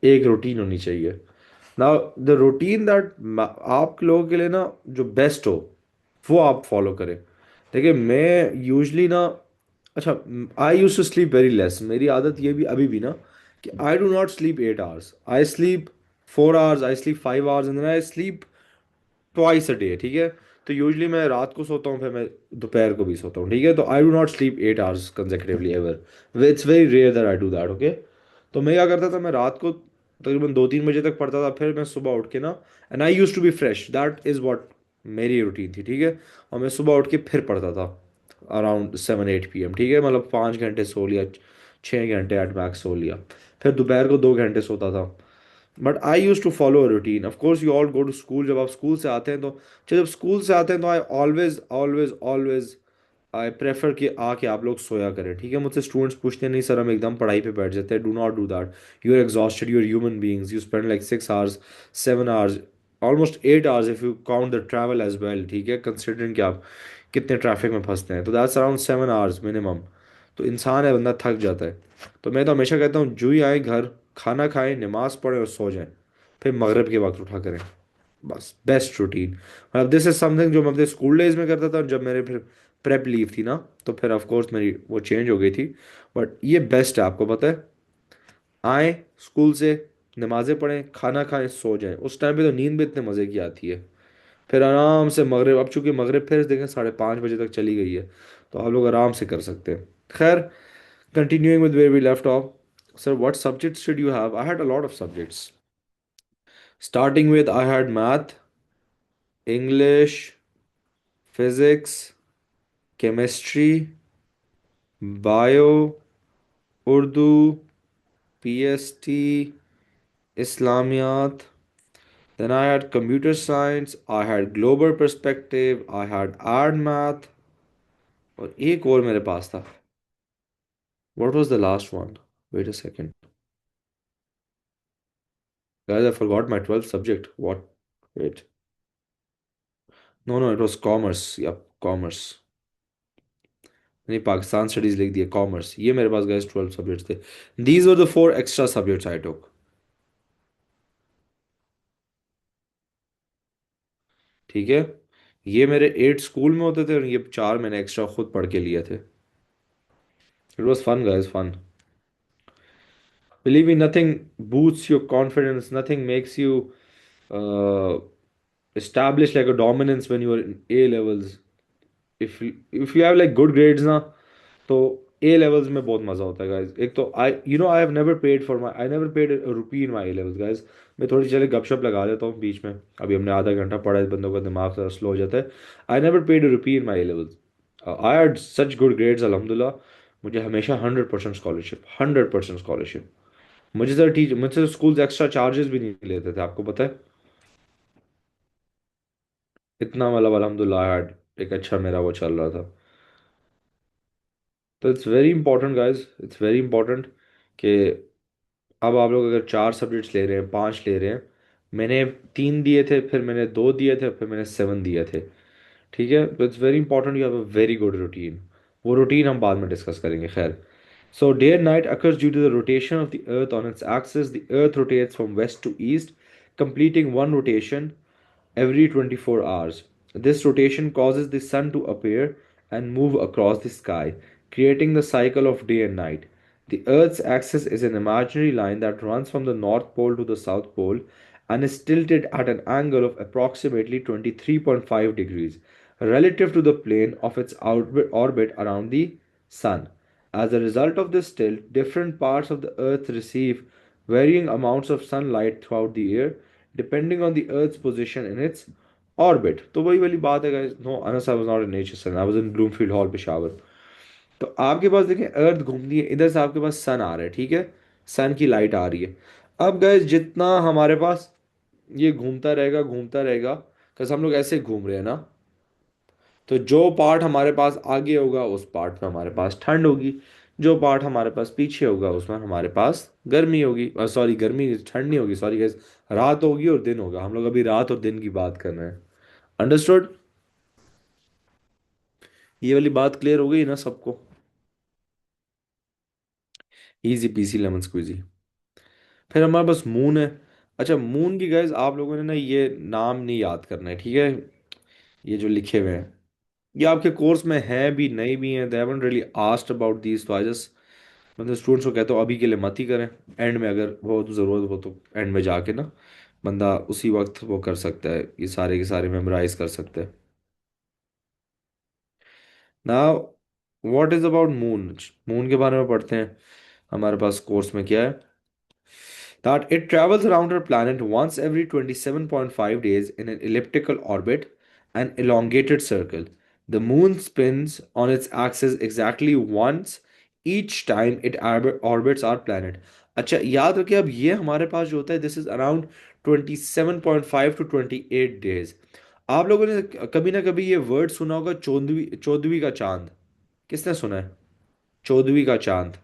A: एक रूटीन होनी चाहिए। नाउ द रूटीन दैट आप लोगों के लिए ना जो बेस्ट हो वो आप फॉलो करें। देखिए मैं यूजली ना, अच्छा, I use to sleep very less. मेरी आदत ये भी अभी भी ना कि I do not sleep 8 hours, I sleep 4 hours, I sleep 5 hours and then I sleep twice a day, ठीक है? तो यूजली मैं रात को सोता हूँ, फिर मैं दोपहर को भी सोता हूँ, ठीक है? तो I do not sleep 8 hours consecutively ever, it's very rare that I do that, okay? तो मैं क्या करता था, मैं रात को तकरीबन 2-3 बजे तक पढ़ता था, फिर मैं सुबह उठ के ना, and I use to be fresh, that is what मेरी रूटीन थी, ठीक है? और मैं सुबह उठ के फिर पढ़ता था अराउंड 7-8 p.m., ठीक है? मतलब 5 घंटे सो लिया, 6 घंटे एट मैक्स सो लिया, फिर दोपहर को 2 घंटे सोता था। But I use to follow a routine. Of course you all go to school, जब आप स्कूल से आते हैं तो, जब स्कूल से आते हैं तो I always always always I prefer कि आके आप लोग सोया करें, ठीक है? मुझसे स्टूडेंट्स पूछते हैं नहीं सर हम एकदम पढ़ाई पे बैठ जाते हैं, do not do that. You are exhausted, you are human beings, you spend like 6 hours, 7 hours, almost 8 hours if you count the travel as well, ठीक है? कंसिडरिंग कि आप कितने ट्रैफिक में फंसते हैं, तो दैट्स अराउंड 7 आवर्स मिनिमम। तो इंसान है, बंदा थक जाता है। तो मैं तो हमेशा कहता हूँ जो ही आए घर, खाना खाएं, नमाज पढ़ें और सो जाएं, फिर मगरिब के वक्त उठा करें। बस बेस्ट रूटीन। मतलब दिस इज समथिंग जो मैं अपने स्कूल डेज में करता था, और जब मेरे फिर प्रेप लीव थी ना, तो फिर ऑफ कोर्स मेरी वो चेंज हो गई थी। बट ये बेस्ट है, आपको पता है। आए स्कूल से, नमाज़ें पढ़ें, खाना खाएं, सो जाएं, उस टाइम पे तो नींद भी इतने मज़े की आती है। फिर आराम से मगरिब, अब चूंकि मगरिब फिर देखें 5:30 बजे तक चली गई है, तो आप लोग आराम से कर सकते हैं। खैर, continuing with where we left off, Sir, what subjects did you have? I had a lot of subjects. Starting with, I had math, English, physics, chemistry, bio, Urdu, PST, Islamiyat. Then I had computer science, I had global perspective, I had art math, और एक और मेरे पास था. What was the last one? Wait a second. Guys, I forgot my 12th subject. What? Wait. No, no, it was commerce. Yep, commerce. नहीं, Pakistan studies लिख दिया, commerce. ये मेरे पास गए 12 सब्जेक्ट्स थे. These were the four extra subjects I took. ठीक है. ये मेरे 8 स्कूल में होते थे और ये चार मैंने एक्स्ट्रा खुद पढ़ के लिए थे. It was fun guys, fun. Believe me, nothing boosts your confidence, nothing makes you uh, establish like a dominance when you are in A levels. If you have like good grades ना, तो A levels में बहुत मज़ा होता है guys. एक तो I have never paid for my, I never paid rupee in my A levels guys. मैं थोड़ी चले गपशप लगा देता हूँ बीच में. अभी हमने आधा घंटा पढ़ा है, बंदों का दिमाग थोड़ा स्लो हो जाता है. I never paid rupee in my A levels. I had such good grades अल्हम्दुलिल्लाह. मुझे हमेशा 100% स्कॉलरशिप, 100% स्कॉलरशिप. मुझसे तो स्कूल एक्स्ट्रा चार्जेस भी नहीं लेते थे, आपको पता है. इतना मतलब अल्हम्दुलिल्लाह I had एक अच्छा मेरा वो चल रहा था. तो it's very important guys, it's very important कि अब आप लोग अगर 4 सब्जेक्ट्स ले रहे हैं, 5 ले रहे हैं. मैंने 3 दिए थे, फिर मैंने 2 दिए थे, फिर मैंने 7 दिए थे. ठीक है. तो it's very important you have a very good routine. वो रूटीन हम बाद में डिस्कस करेंगे, खैर. So day and night occurs due to the rotation of the Earth on its axis. The Earth rotates from west to east, completing one rotation every 24 hours. This rotation causes the sun to appear and move across the sky, creating the cycle of day and night. The Earth's axis is an imaginary line that runs from the North Pole to the South Pole and is tilted at an angle of approximately 23.5 degrees relative to the plane of its orbit around the Sun. As a result of this tilt, different parts of the Earth receive varying amounts of sunlight throughout the year, depending on the Earth's position in its orbit. तो वही वाली बात है guys. No, Anas, I was not in nature sun. I was in Bloomfield Hall, Peshawar. तो आपके पास देखें, अर्थ घूमती है, इधर से आपके पास सन आ रहा है. ठीक है. सन की लाइट आ रही है. अब गाइस जितना हमारे पास ये घूमता रहेगा, कैसे हम लोग ऐसे घूम रहे हैं ना, तो जो पार्ट हमारे पास आगे होगा उस पार्ट में हमारे पास ठंड होगी. जो पार्ट हमारे पास पीछे होगा उसमें हमारे पास गर्मी होगी. सॉरी, गर्मी ठंड नहीं होगी, सॉरी गाइस. रात होगी और दिन होगा. हम लोग अभी रात और दिन की बात कर रहे हैं. अंडरस्टूड. ये वाली बात क्लियर हो गई ना सबको? Easy PC lemon squeezy. फिर हमारे पास मून है. अच्छा, मून की गाइस आप लोगों ने ना ये नाम नहीं याद करना है, ठीक है. ये जो लिखे हुए हैं, ये आपके कोर्स में हैं भी, नहीं भी हैं. They haven't really asked about these, तो आई जस्ट मतलब स्टूडेंट्स को कहता हूँ अभी के लिए मत ही करें. एंड में अगर हो तो ज़रूरत हो तो एंड में जाके ना बंदा उसी वक्त वो कर सकता है, ये सारे के सारे मेमोराइज कर सकता है. Now what is about moon. Moon के बारे में पढ़ते हैं. हमारे पास कोर्स में क्या है, that it travels around our planet once every 27.5 days in an elliptical orbit, an elongated circle. The moon spins on its axis exactly once each time it orbits our planet. अच्छा, याद रखिए, अब ये हमारे पास जो होता है, this is around 27.5 to 28 days. आप लोगों ने कभी ना कभी ये वर्ड सुना होगा, चौदहवीं चौदहवीं का चांद. किसने सुना है? चौदहवीं का चांद.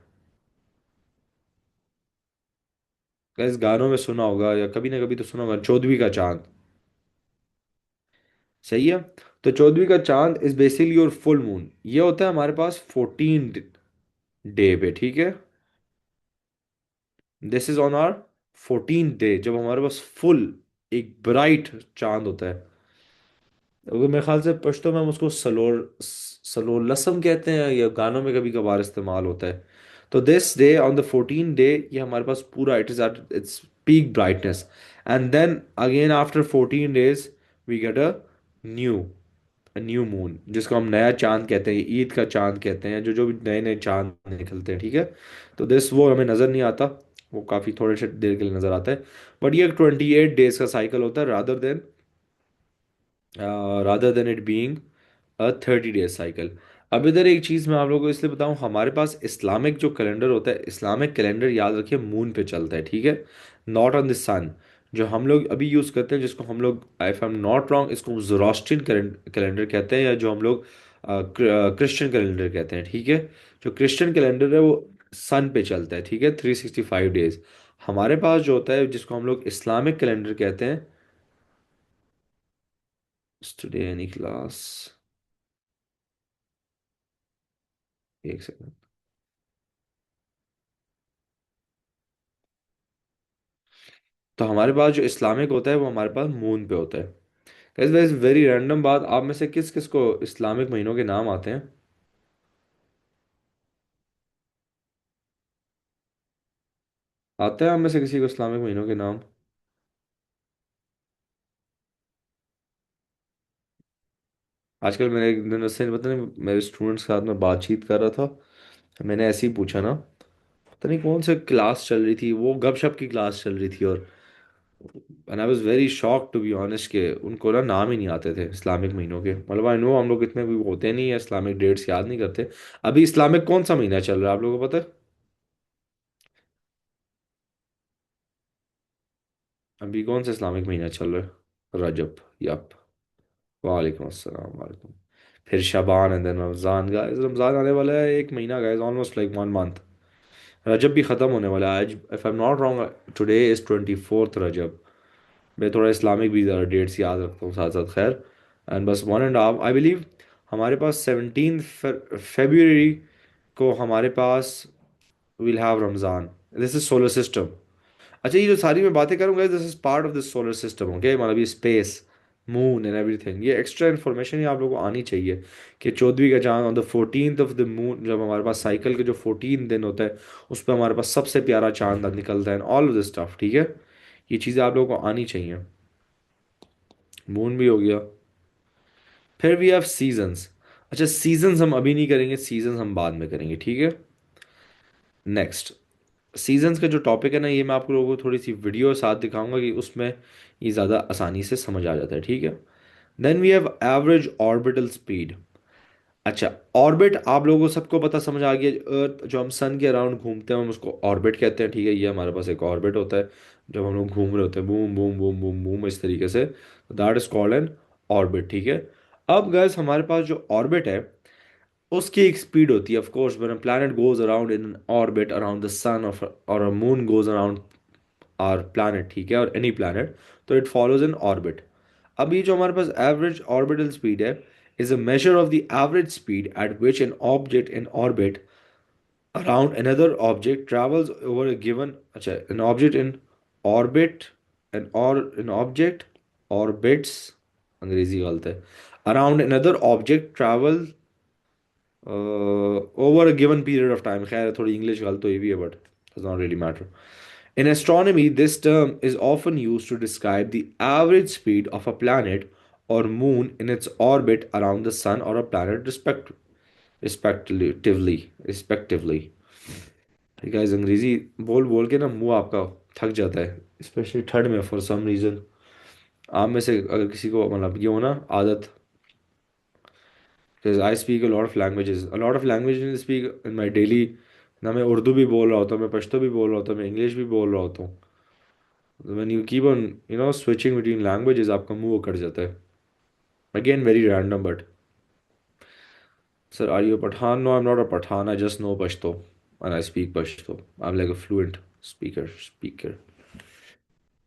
A: इस गानों में सुना होगा या कभी ना कभी तो सुना होगा, चौदहवीं का चांद. सही है. तो चौदहवीं का चांद is basically your full moon. ये होता है हमारे पास 14 डे पे. ठीक है. This is on our 14 day, जब हमारे पास फुल एक ब्राइट चांद होता है. अगर मेरे ख्याल से पश्तो में हम उसको सलोर लसम कहते हैं, या गानों में कभी कभार इस्तेमाल होता है. तो this day on the 14 day, ये हमारे पास पूरा it is at its peak brightness. And then again after 14 days we get a new new moon, जिसको हम नया चांद कहते हैं, ईद का चांद कहते हैं, जो जो भी नए नए चांद निकलते हैं, ठीक है। तो दिस वो हमें नज़र नहीं आता, वो काफ़ी थोड़े से देर के लिए नज़र आता है। बट ये 28 डेज का साइकिल होता है, rather than it being 30 days cycle. अब इधर एक चीज़ मैं आप लोगों को इसलिए बताऊं, हमारे पास इस्लामिक जो कैलेंडर होता है, इस्लामिक कैलेंडर याद रखिए मून पे चलता है, ठीक है, नॉट ऑन द सन। जो हम लोग अभी यूज़ करते हैं, जिसको हम लोग, if I am not wrong, इसको जोरास्ट्रियन कैलेंडर कहते हैं, या जो हम लोग क्रिश्चियन कैलेंडर कहते हैं, ठीक है। जो क्रिश्चियन कैलेंडर है वो सन पे चलता है, ठीक है, 365 डेज। हमारे पास जो होता है, जिसको हम लोग इस्लामिक कैलेंडर कहते हैं, टुडे एनी क्लास, एक सेकंड। तो हमारे पास जो इस्लामिक होता है वो हमारे पास मून पे होता है। गाइस वैसे वेरी रैंडम बात, आप में से किस किस को इस्लामिक महीनों के नाम आते हैं? आते हैं आप में से किसी को इस्लामिक महीनों के नाम? आजकल मैंने एक दिन से पता नहीं मेरे स्टूडेंट्स के साथ में बातचीत कर रहा था, मैंने ऐसे ही पूछा ना, पता नहीं कौन सी क्लास चल रही थी, वो गपशप की क्लास चल रही थी, और and I was very shock to be honest के उनको ना नाम ही नहीं आते थे इस्लामिक महीनों के। मतलब आई नो हम लोग इतने भी होते नहीं है, इस्लामिक डेट्स याद नहीं करते। अभी इस्लामिक कौन सा महीना चल रहा है आप लोगों को पता है? अभी कौन सा इस्लामिक महीना चल रहा है? रजब, यप। वालेकुम अस्सलाम वालेकुम। फिर Shaban and then Ramzan, guys Ramzan आने वाला है, एक महीना guys, almost like 1 month. Rajab भी ख़त्म होने वाला है आज, if I am not wrong today is 24th Rajab. मैं थोड़ा इस्लामिक भी ज़रा डेट्स याद रखता हूँ साथ साथ, खैर। एंड बस 1.5 आई बिलीव हमारे पास 17 फरवरी को हमारे पास will have Ramzan. This is solar system. अच्छा, ये जो सारी मैं बातें करूंगा, this is part of the solar system, okay, मतलब ये स्पेस, मून एंड एवरीथिंग, ये एक्स्ट्रा इन्फॉर्मेशन ही आप लोगों को आनी चाहिए कि 14वीं का चांद on the 14th of the moon, जब हमारे पास साइकिल के जो 14 दिन होता है, उस पर हमारे पास सबसे प्यारा चांद निकलता है, ऑल ऑफ दिस स्टफ, ठीक है। ये चीज़ें आप लोगों को आनी चाहिए। मून भी हो गया। फिर वी हैव सीजन्स। अच्छा, सीजन्स हम अभी नहीं करेंगे, सीजन्स हम बाद में करेंगे, ठीक है। नेक्स्ट, सीजन्स का जो टॉपिक है ना, ये मैं आप लोगों को थोड़ी सी वीडियो साथ दिखाऊंगा कि उसमें ये ज़्यादा आसानी से समझ आ जाता है, ठीक है। Then we have average orbital speed. अच्छा, ऑर्बिट आप लोगों को सबको पता समझ आ गया, अर्थ जो हम सन के अराउंड घूमते हैं हम उसको ऑर्बिट कहते हैं, ठीक है। ये हमारे पास एक ऑर्बिट होता है, जब हम लोग घूम रहे होते हैं, boom boom boom boom boom, इस तरीके से, that is called an orbit, ठीक है। अब गैस हमारे पास जो ऑर्बिट है, उसकी एक स्पीड होती है, of course when a planet goes around in an orbit around the sun, और a moon goes around our planet, ठीक है, और एनी प्लैनेट, तो इट फॉलोज एन ऑर्बिट। अब ये जो हमारे पास एवरेज ऑर्बिटल स्पीड है, is a measure of the average speed at which an object in orbit around another object travels over a given, अच्छा, an object in orbit, an object orbits, अंग्रेजी गलत है, around another object travels over a given period of time, खैर थोड़ी English गलत हुई भी है, but does not really matter. In astronomy, this term is often used to describe the average speed of a planet or moon in its orbit around the sun or a planet respectively. ठीक है, अंग्रेजी बोल बोल के ना मुंह आपका थक जाता है, स्पेशली थर्ड में फॉर सम रीज़न। आप में से अगर किसी को मतलब ये हो ना आदत, I speak a lot of languages speak in my daily, ना मैं उर्दू भी बोल रहा होता हूँ, मैं पश्तो भी बोल रहा होता हूँ, मैं इंग्लिश भी बोल रहा होता हूँ। When you keep on switching between languages, आपका मुंह कट जाता है। Again very random but, sir are you Pathan? No, I am not a Pathan, I just know Pashto and I speak Pashto, I am like a fluent speaker.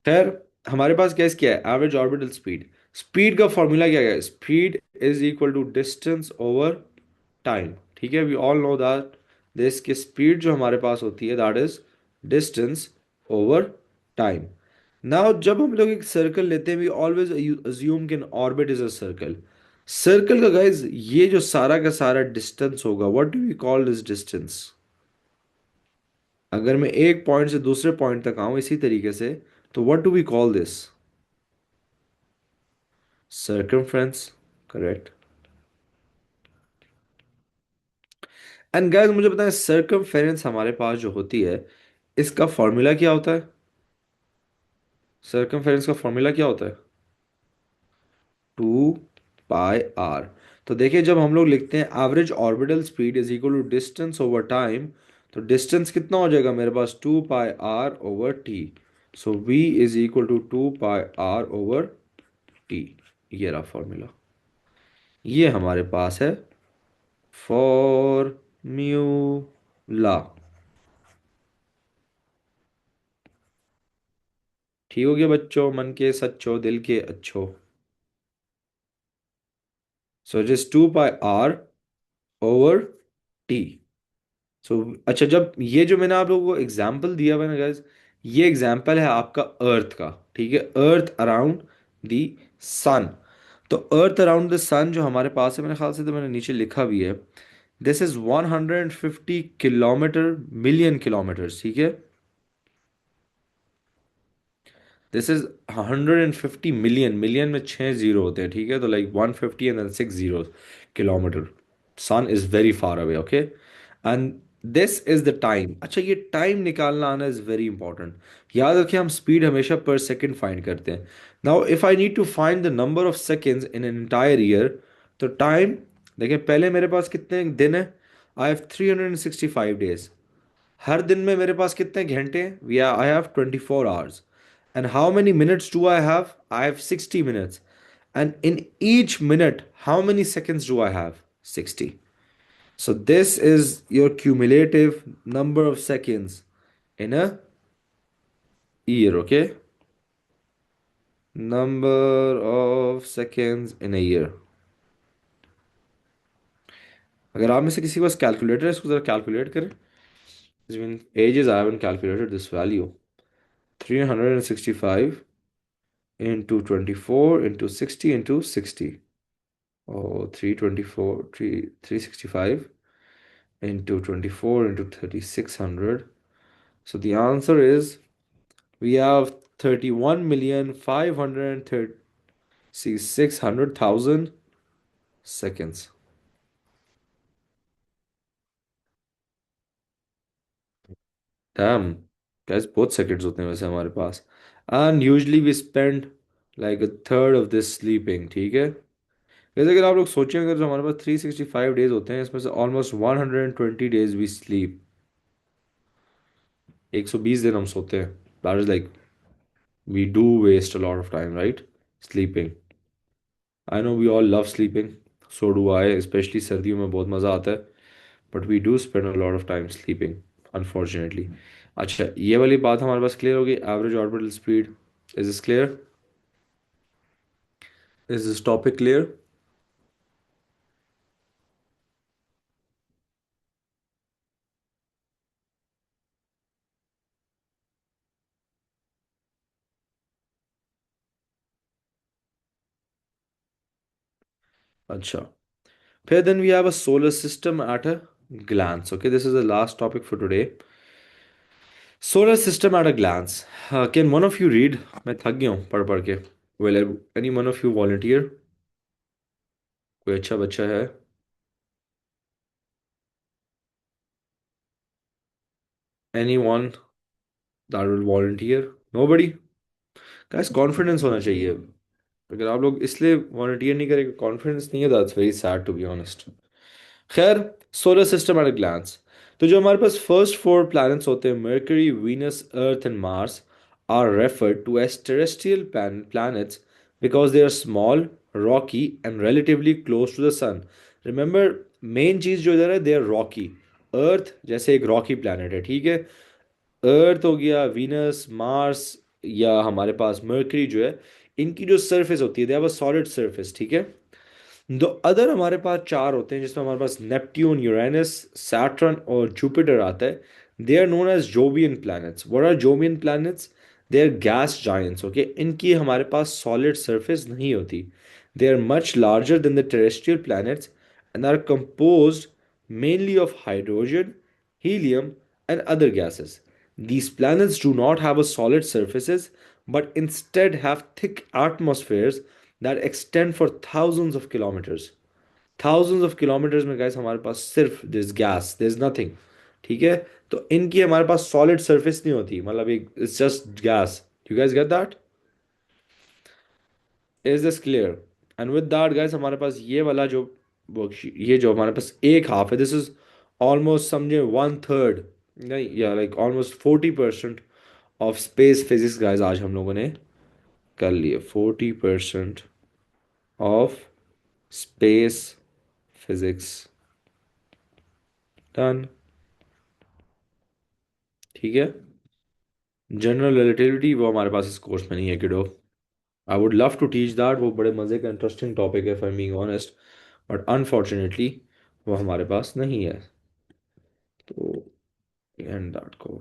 A: खैर, हमारे पास गैस क्या है, एवरेज ऑर्बिटल स्पीड। स्पीड का फॉर्मूला क्या है? Speed is equal to distance over time, ठीक है। We all know that this की स्पीड जो हमारे पास होती है, that is distance over time. Now जब हम लोग एक सर्कल लेते हैं, वी ऑलवेज अज्यूम कि an orbit is a circle. Circle का गाइज ये जो सारा का सारा डिस्टेंस होगा, what do we call this distance? अगर मैं एक पॉइंट से दूसरे पॉइंट तक आऊं इसी तरीके से, तो what do we call this? Circumference, correct. And guys मुझे बताएं सर्कमफेरेंस हमारे पास जो होती है, इसका फॉर्मूला क्या होता है? सर्कमफेरेंस का फॉर्मूला क्या होता है? 2 पाई आर। तो देखिए जब हम लोग लिखते हैं average orbital speed is equal to distance over time, तो डिस्टेंस कितना हो जाएगा मेरे पास? 2 pi r over t. So v is equal to 2 pi r over t. ये रहा फॉर्मूला, ये हमारे पास है फॉर्म्यूला। ठीक हो गया बच्चों, मन के सच्चो दिल के अच्छो। So it is 2 pi r over t. So अच्छा, जब ये जो मैंने आप लोगों को एग्जाम्पल दिया हुआ है ना गाइस, ये एग्जाम्पल है आपका अर्थ का, ठीक है, अर्थ अराउंड द सन। तो अर्थ अराउंड द सन जो हमारे पास है, मेरे ख्याल से तो मैंने नीचे लिखा भी है, this is 150 kilometre million kilometres, ठीक है। दिस इज 150 मिलियन, मिलियन में 6 जीरो होते हैं, ठीक है, तो like 150 and then 6 zero kilometre. Sun is very far away, okay. And this is the time. अच्छा, ये टाइम निकालना आना इज वेरी इंपॉर्टेंट। याद रखिए हम स्पीड हमेशा पर सेकंड फाइंड करते हैं। Now if I need to find the number of seconds in an entire year, तो टाइम, देखिए पहले मेरे पास कितने दिन है? I have 365 days. हर दिन में मेरे पास कितने घंटे हैं? We I have 24 hours. And how many minutes do I have 60 minutes. And in each minute how many seconds do I have? 60। So this is your cumulative number of seconds in a year, okay? Number of seconds in a year. अगर आप में से किसी के पास calculator है, इसको जरा calculate करें। It's been ages I haven't calculated this value. 365 into 24 into 60 into 60. Oh, 324, 365 into 24 into 3600. So the answer is we have 31,536,600,000 seconds. Damn, guys, both seconds होते हैं वैसे हमारे पास। And usually we spend like a third of this sleeping, ठीक है। जैसे अगर आप लोग सोचें, अगर जो हमारे पास 365 डेज होते हैं, इसमें से ऑलमोस्ट 120 डेज वी स्लीप। 120 दिन हम सोते हैं। That is like we do waste a lot of time, right? Sleeping. I know we all love sleeping, so do I, especially सर्दियों में बहुत मज़ा आता है। But we do spend a lot of time sleeping, unfortunately. अच्छा, ये वाली बात हमारे पास क्लियर होगी, average orbital speed. Is this clear? Is this topic clear? अच्छा, फिर then we have a solar system at a glance. Okay, this is the last topic for today. Solar system at a glance. Can one of you read? मैं थक गया हूँ पढ़ पढ़ के। Will any one of you volunteer? कोई अच्छा बच्चा है? Anyone that will volunteer? Nobody? Guys, confidence होना चाहिए। अगर आप लोग इसलिए वॉलंटियर नहीं करेंगे, कॉन्फिडेंस नहीं है, that's very sad to be honest. खैर, solar system at a glance. तो जो हमारे पास फर्स्ट फोर प्लैनेट्स होते हैं, Mercury, Venus, earth and Mars, are referred to as terrestrial planets because they are small, rocky and relatively close to the sun. Remember, main चीज़ जो इधर है, दे आर रॉकी। अर्थ जैसे एक रॉकी प्लैनेट है, ठीक है। अर्थ हो गया, वीनस, मार्स, या हमारे पास मर्करी जो है, इनकी जो सरफेस होती है, they have a solid surface, ठीक है। दो अदर हमारे पास चार होते हैं, जिसमें हमारे पास नेपट्यून, यूरेनस, सैटर्न और जुपिटर आता है। They are known as Jovian planets. What are Jovian planets? They are gas giants, okay. इनकी हमारे पास सॉलिड सरफेस नहीं होती। They are much larger than the terrestrial planets and are composed mainly of hydrogen, helium, and other gases. These planets do not have a solid surfaces, but instead have thick atmospheres that extend for thousands of kilometers. Thousands of kilometres में guys हमारे पास सिर्फ this gas, this nothing. ठीक है। तो इनकी हमारे पास solid surface नहीं होती, मतलब एक it's just guess. You guys get that? Is this clear? And with that guys हमारे पास ये वाला जो ये जो हमारे पास एक हाफ है, दिस इज ऑलमोस्ट समझे वन थर्ड, नहीं या like almost 40% of space physics guys आज हम लोगों ने कर लिए। 40% ऑफ स्पेस फिजिक्स डन। ठीक है। जनरल रिलेटिविटी वो हमारे पास इस कोर्स में नहीं है kiddo. I would love to teach that, वो बड़े मज़े का इंटरेस्टिंग टॉपिक है, for being honest, but unfortunately वो हमारे पास नहीं है। तो एंड दैट